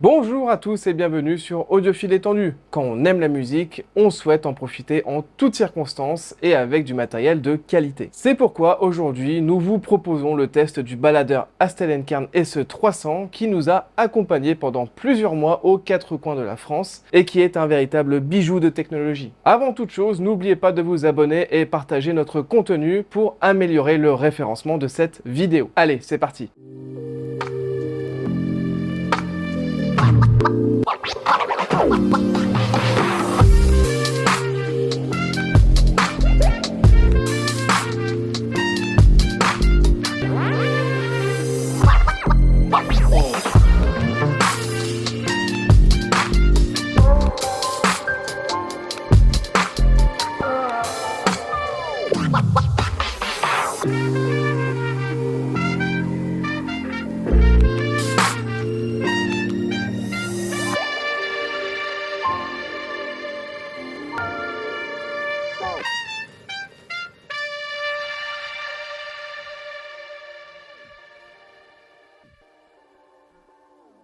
Bonjour à tous et bienvenue sur Audiophile étendu. Quand on aime la musique, on souhaite en profiter en toutes circonstances et avec du matériel de qualité. C'est pourquoi aujourd'hui nous vous proposons le test du baladeur Astel & Kern SE300 qui nous a accompagnés pendant plusieurs mois aux quatre coins de la France et qui est un véritable bijou de technologie. Avant toute chose, n'oubliez pas de vous abonner et partager notre contenu pour améliorer le référencement de cette vidéo. Allez, c'est parti!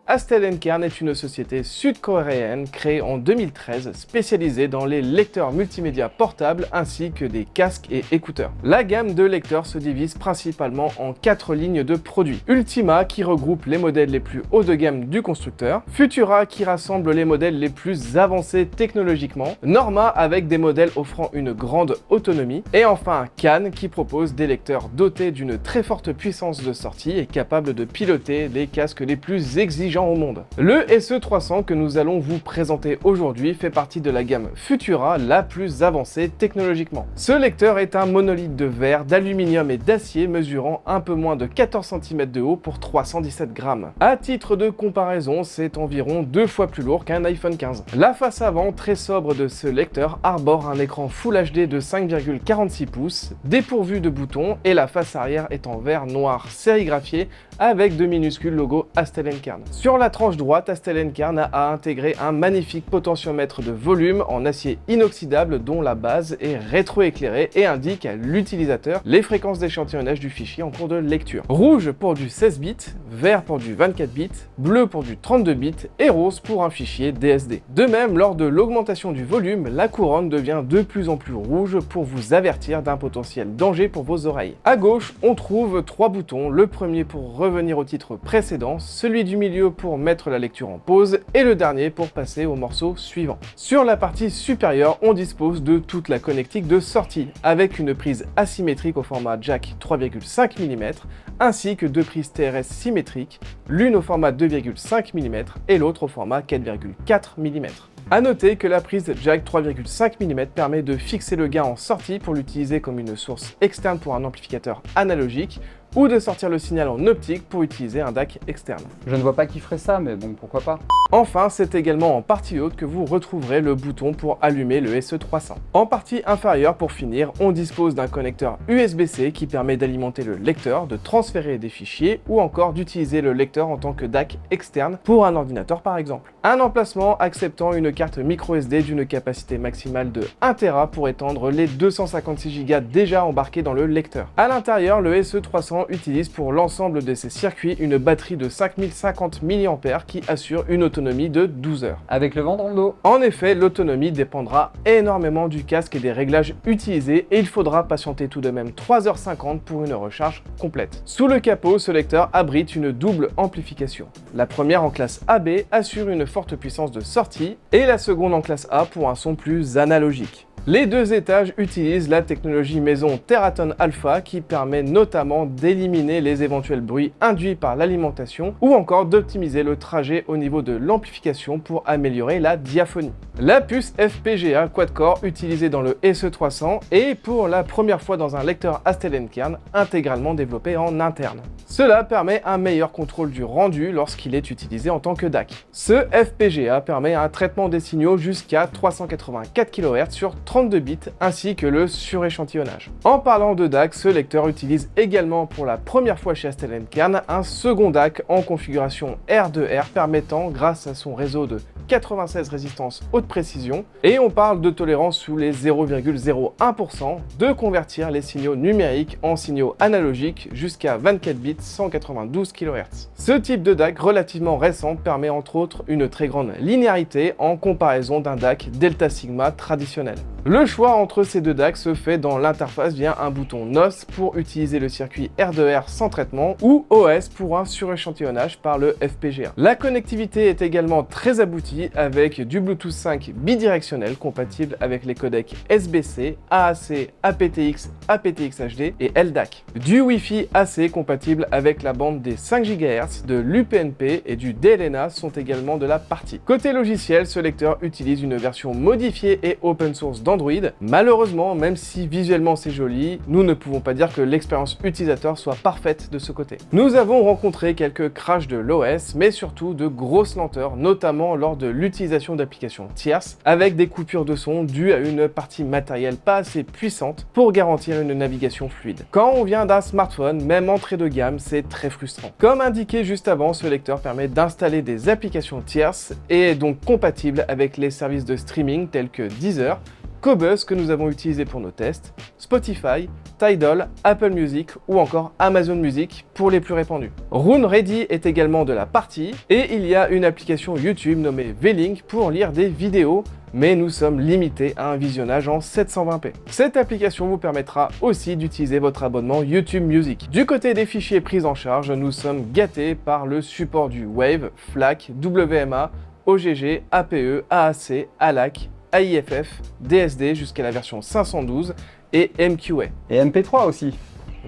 Astel & Kern est une société sud-coréenne créée en 2013 spécialisée dans les lecteurs multimédia portables ainsi que des casques et écouteurs. La gamme de lecteurs se divise principalement en 4 lignes de produits. Ultima qui regroupe les modèles les plus haut de gamme du constructeur, Futura qui rassemble les modèles les plus avancés technologiquement, Norma avec des modèles offrant une grande autonomie et enfin Can qui propose des lecteurs dotés d'une très forte puissance de sortie et capables de piloter les casques les plus exigeants au monde. Le SE300 que nous allons vous présenter aujourd'hui fait partie de la gamme Futura, la plus avancée technologiquement. Ce lecteur est un monolithe de verre, d'aluminium et d'acier mesurant un peu moins de 14 cm de haut pour 317 grammes. À titre de comparaison, c'est environ 2 fois plus lourd qu'un iPhone 15. La face avant, très sobre de ce lecteur, arbore un écran Full HD de 5,46 pouces, dépourvu de boutons et la face arrière est en verre noir sérigraphié avec de minuscules logos Astel & Kern. Sur la tranche droite, Astel & Kern a intégré un magnifique potentiomètre de volume en acier inoxydable dont la base est rétroéclairée et indique à l'utilisateur les fréquences d'échantillonnage du fichier en cours de lecture. Rouge pour du 16 bits, vert pour du 24 bits, bleu pour du 32 bits et rose pour un fichier DSD. De même, lors de l'augmentation du volume, la couronne devient de plus en plus rouge pour vous avertir d'un potentiel danger pour vos oreilles. À gauche, on trouve 3 boutons, le premier pour revenir au titre précédent, celui du milieu pour mettre la lecture en pause et le dernier pour passer au morceau suivant. Sur la partie supérieure, on dispose de toute la connectique de sortie avec une prise asymétrique au format jack 3,5 mm ainsi que 2 prises TRS symétriques, l'une au format 2,5 mm et l'autre au format 4,4 mm. A noter que la prise jack 3,5 mm permet de fixer le gain en sortie pour l'utiliser comme une source externe pour un amplificateur analogique ou de sortir le signal en optique pour utiliser un DAC externe. Je ne vois pas qui ferait ça, mais bon, pourquoi pas. Enfin, c'est également en partie haute que vous retrouverez le bouton pour allumer le SE300. En partie inférieure, pour finir, on dispose d'un connecteur USB-C qui permet d'alimenter le lecteur, de transférer des fichiers ou encore d'utiliser le lecteur en tant que DAC externe pour un ordinateur par exemple. Un emplacement acceptant une carte microSD d'une capacité maximale de 1 Tera pour étendre les 256 Go déjà embarqués dans le lecteur. À l'intérieur, le SE300 utilise pour l'ensemble de ses circuits une batterie de 5050 mAh qui assure une autonomie de 12 heures. Avec le vent dans le dos. En effet, l'autonomie dépendra énormément du casque et des réglages utilisés et il faudra patienter tout de même 3h50 pour une recharge complète. Sous le capot, ce lecteur abrite une double amplification. La première en classe AB assure une forte puissance de sortie et la seconde en classe A pour un son plus analogique. Les deux étages utilisent la technologie maison Teraton Alpha qui permet notamment d'éliminer les éventuels bruits induits par l'alimentation ou encore d'optimiser le trajet au niveau de l'amplification pour améliorer la diaphonie. La puce FPGA quad-core utilisée dans le SE300 est pour la première fois dans un lecteur Astel & Kern intégralement développé en interne. Cela permet un meilleur contrôle du rendu lorsqu'il est utilisé en tant que DAC. Ce FPGA permet un traitement des signaux jusqu'à 384 kHz sur 32 bits ainsi que le suréchantillonnage. En parlant de DAC, ce lecteur utilise également pour la première fois chez Astel & Kern un second DAC en configuration R2R permettant, grâce à son réseau de 96 résistances haute précision et on parle de tolérance sous les 0,01%, de convertir les signaux numériques en signaux analogiques jusqu'à 24 bits 192 kHz. Ce type de DAC relativement récent permet entre autres une très grande linéarité en comparaison d'un DAC Delta Sigma traditionnel. Le choix entre ces deux DAC se fait dans l'interface via un bouton NOS pour utiliser le circuit R2R sans traitement ou OS pour un suréchantillonnage par le FPGA. La connectivité est également très aboutie avec du Bluetooth 5 bidirectionnel compatible avec les codecs SBC, AAC, aptX, aptX HD et LDAC. Du Wi-Fi AC compatible avec la bande des 5 GHz, de l'UPnP et du DLNA sont également de la partie. Côté logiciel, ce lecteur utilise une version modifiée et open source d'Android. Malheureusement, même si visuellement c'est joli, nous ne pouvons pas dire que l'expérience utilisateur soit parfaite de ce côté. Nous avons rencontré quelques crashs de l'OS, mais surtout de grosses lenteurs, notamment lors de l'utilisation d'applications tierces, avec des coupures de son dues à une partie matérielle pas assez puissante pour garantir une navigation fluide. Quand on vient d'un smartphone, même entrée de gamme, c'est très frustrant. Comme indiqué juste avant, ce lecteur permet d'installer des applications tierces et est donc compatible avec les services de streaming tels que Deezer, Qobuz que nous avons utilisé pour nos tests, Spotify, Tidal, Apple Music ou encore Amazon Music pour les plus répandus. Rune Ready est également de la partie et il y a une application YouTube nommée V-Link pour lire des vidéos, mais nous sommes limités à un visionnage en 720p. Cette application vous permettra aussi d'utiliser votre abonnement YouTube Music. Du côté des fichiers pris en charge, nous sommes gâtés par le support du Wave, FLAC, WMA, OGG, APE, AAC, ALAC, AIFF, DSD jusqu'à la version 512 et MQA. Et MP3 aussi.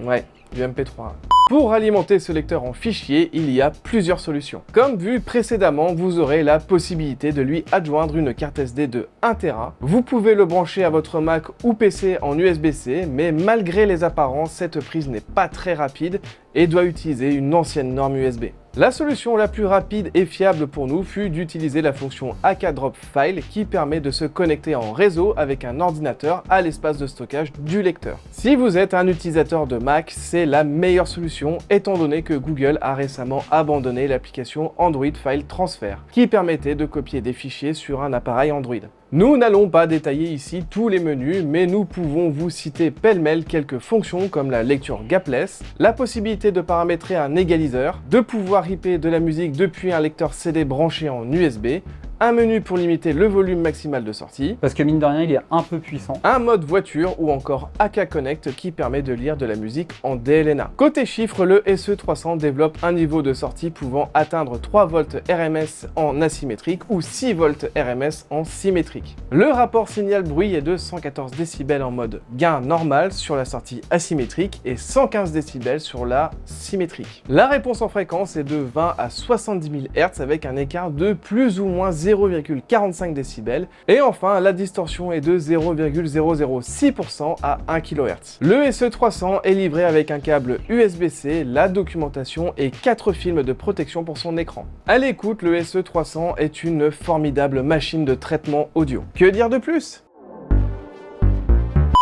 Ouais, du MP3. Pour alimenter ce lecteur en fichier, il y a plusieurs solutions. Comme vu précédemment, vous aurez la possibilité de lui adjoindre une carte SD de 1 Tera. Vous pouvez le brancher à votre Mac ou PC en USB-C, mais malgré les apparences, cette prise n'est pas très rapide et doit utiliser une ancienne norme USB. La solution la plus rapide et fiable pour nous fut d'utiliser la fonction AK Drop File qui permet de se connecter en réseau avec un ordinateur à l'espace de stockage du lecteur. Si vous êtes un utilisateur de Mac, c'est la meilleure solution étant donné que Google a récemment abandonné l'application Android File Transfer qui permettait de copier des fichiers sur un appareil Android. Nous n'allons pas détailler ici tous les menus, mais nous pouvons vous citer pêle-mêle quelques fonctions comme la lecture gapless, la possibilité de paramétrer un égaliseur, de pouvoir ripper de la musique depuis un lecteur CD branché en USB, un menu pour limiter le volume maximal de sortie, Parce que mine de rien, il est un peu puissant. un mode voiture ou encore AK Connect qui permet de lire de la musique en DLNA. Côté chiffres, le SE300 développe un niveau de sortie pouvant atteindre 3 volts RMS en asymétrique ou 6 volts RMS en symétrique. Le rapport signal-bruit est de 114 décibels en mode gain normal sur la sortie asymétrique et 115 décibels sur la symétrique. La réponse en fréquence est de 20 à 70 000 Hz avec un écart de plus ou moins 0,45 décibels. Et enfin, la distorsion est de 0,006% à 1 kHz. Le SE300 est livré avec un câble USB-C, la documentation et 4 films de protection pour son écran. À l'écoute, le SE300 est une formidable machine de traitement audio. Que dire de plus ?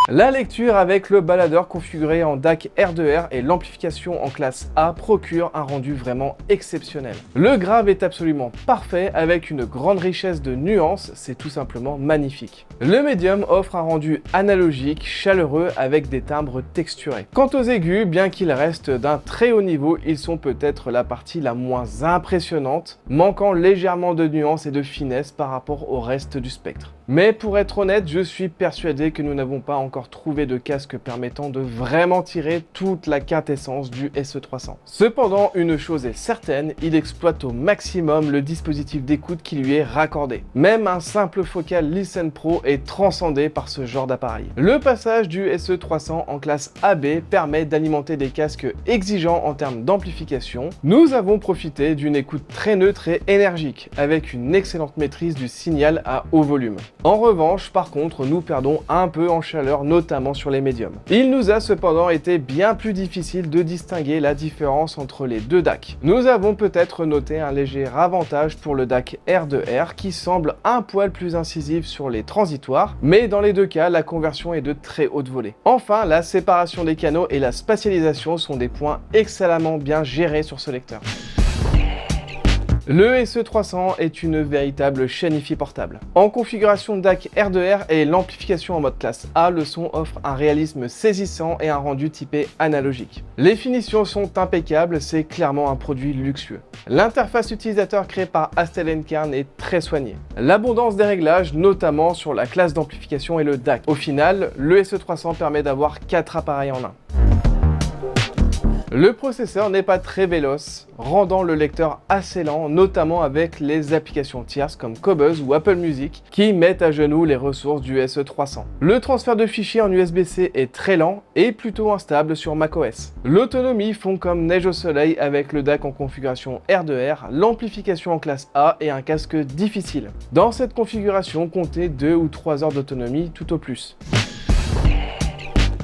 La lecture avec le baladeur configuré en DAC R2R et l'amplification en classe A procure un rendu vraiment exceptionnel. Le grave est absolument parfait avec une grande richesse de nuances, c'est tout simplement magnifique. Le médium offre un rendu analogique, chaleureux avec des timbres texturés. Quant aux aigus, bien qu'ils restent d'un très haut niveau, ils sont peut-être la partie la moins impressionnante, manquant légèrement de nuances et de finesse par rapport au reste du spectre. Mais pour être honnête, je suis persuadé que nous n'avons pas encore trouvé de casque permettant de vraiment tirer toute la quintessence du SE300. Cependant, une chose est certaine, il exploite au maximum le dispositif d'écoute qui lui est raccordé. Même un simple focal Listen Pro est transcendé par ce genre d'appareil. Le passage du SE300 en classe AB permet d'alimenter des casques exigeants en termes d'amplification. Nous avons profité d'une écoute très neutre et énergique, avec une excellente maîtrise du signal à haut volume. En revanche, par contre, nous perdons un peu en chaleur, notamment sur les médiums. Il nous a cependant été bien plus difficile de distinguer la différence entre les deux DAC. Nous avons peut-être noté un léger avantage pour le DAC R2R qui semble un poil plus incisif sur les transitoires, mais dans les deux cas, la conversion est de très haute volée. Enfin, la séparation des canaux et la spatialisation sont des points excellemment bien gérés sur ce lecteur. Le SE300 est une véritable chaîne hi-fi portable. En configuration DAC R2R et l'amplification en mode classe A, le son offre un réalisme saisissant et un rendu typé analogique. Les finitions sont impeccables, c'est clairement un produit luxueux. L'interface utilisateur créée par Astel & Kern est très soignée. L'abondance des réglages, notamment sur la classe d'amplification et le DAC. Au final, le SE300 permet d'avoir 4 appareils en un. Le processeur n'est pas très véloce, rendant le lecteur assez lent, notamment avec les applications tierces comme Qobuz ou Apple Music qui mettent à genoux les ressources du SE300. Le transfert de fichiers en USB-C est très lent et plutôt instable sur macOS. L'autonomie fond comme neige au soleil avec le DAC en configuration R2R, l'amplification en classe A et un casque difficile. Dans cette configuration, comptez 2 ou 3 heures d'autonomie tout au plus.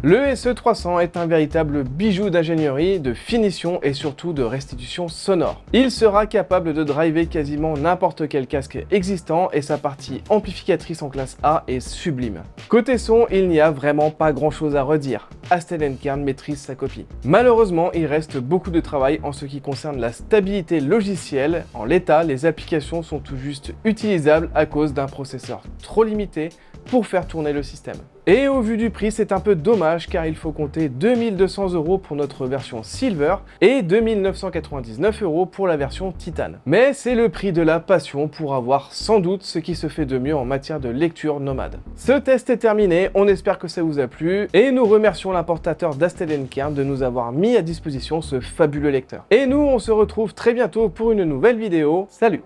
Le SE300 est un véritable bijou d'ingénierie, de finition et surtout de restitution sonore. Il sera capable de driver quasiment n'importe quel casque existant et sa partie amplificatrice en classe A est sublime. Côté son, il n'y a vraiment pas grand chose à redire. Astel & Kern maîtrise sa copie. Malheureusement, il reste beaucoup de travail en ce qui concerne la stabilité logicielle. En l'état, les applications sont tout juste utilisables à cause d'un processeur trop limité pour faire tourner le système. Et au vu du prix, c'est un peu dommage car il faut compter 2200 € pour notre version Silver et 2999 € pour la version Titan. Mais c'est le prix de la passion pour avoir sans doute ce qui se fait de mieux en matière de lecture nomade. Ce test est terminé, on espère que ça vous a plu et nous remercions l'importateur d'Astel & Kern de nous avoir mis à disposition ce fabuleux lecteur. Et nous, on se retrouve très bientôt pour une nouvelle vidéo. Salut!